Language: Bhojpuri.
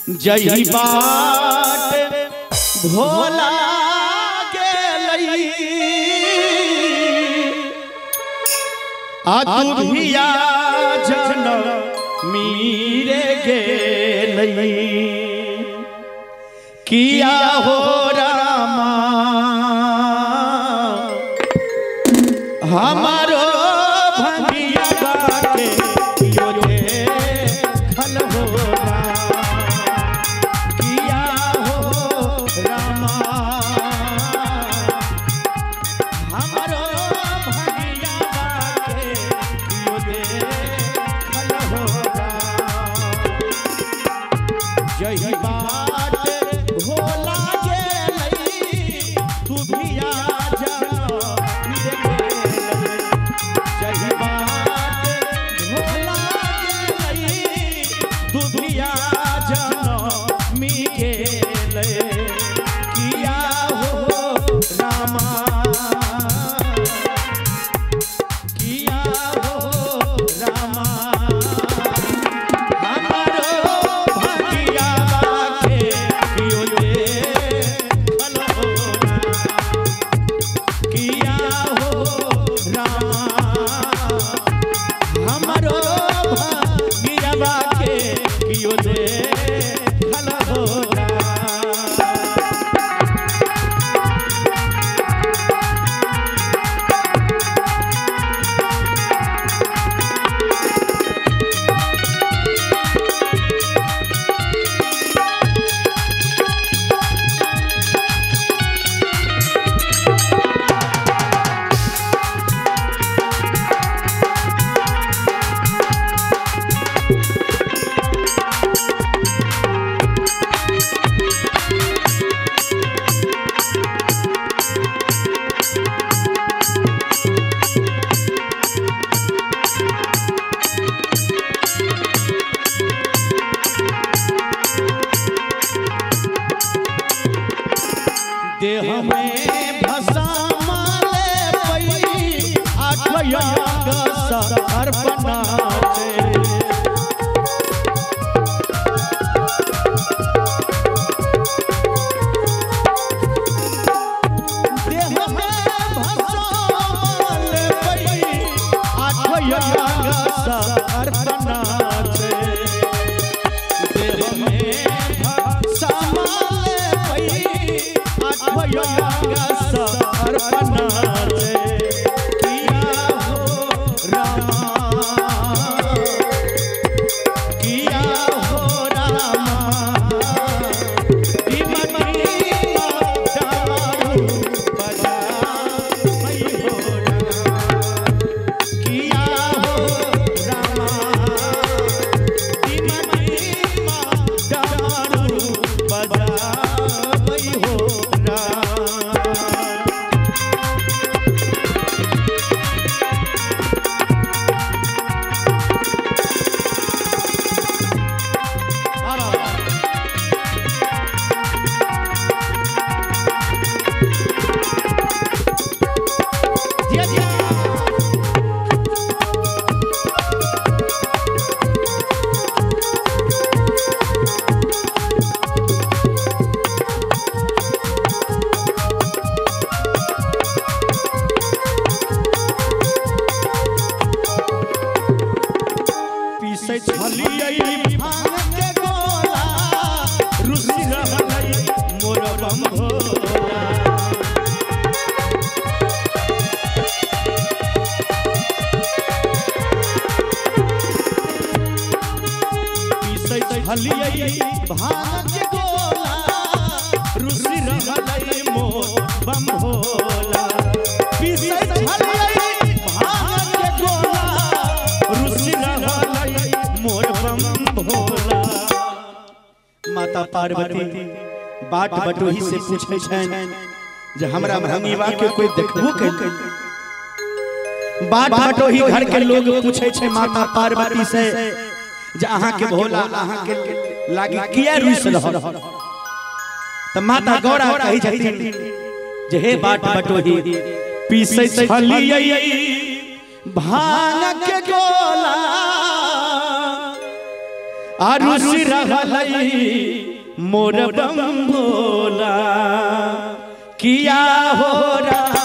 जही बाट भोला गेलई अतुभिया जन मीरे गेलई किया हो रामा हमारो भंगिया बाके योजे खल हो किया हो रामा हमारो भंगिया बाके योजे खल हो जही बात भोला गेलई तू भी आ जा जही बात भोला गेलई तू भी आ जा मी गेले किया हो रामा किया हो रामा देह में भस्म ले पई आठया अर्पणा देह में भस्म ले पई आठया अर्पणा देह में भस्म ले पई अर्पणा किया हो रामा किया हो रामा बजा हो किया हो रामा बजा हो भांग के गोला रुसी रहलई मोर बम भोला पीसे छलई भांग के गोला रुसी रहलई मोर बम भोला माता पार्वती बाट बटोही से पूछे छन जे हमरा भंगीवा के कोई देखबो कैल बाट बटोही घर के लोग पूछे छे माता पार्वती से जे अहाँ के भोला अहाँ के लागी किया रुस रह त माता गौरा कहि छथिन जे हे बाट बटोही पीसे छलियै भांग के गोला आरुष रहलई मोर बम भोला किया हो रहा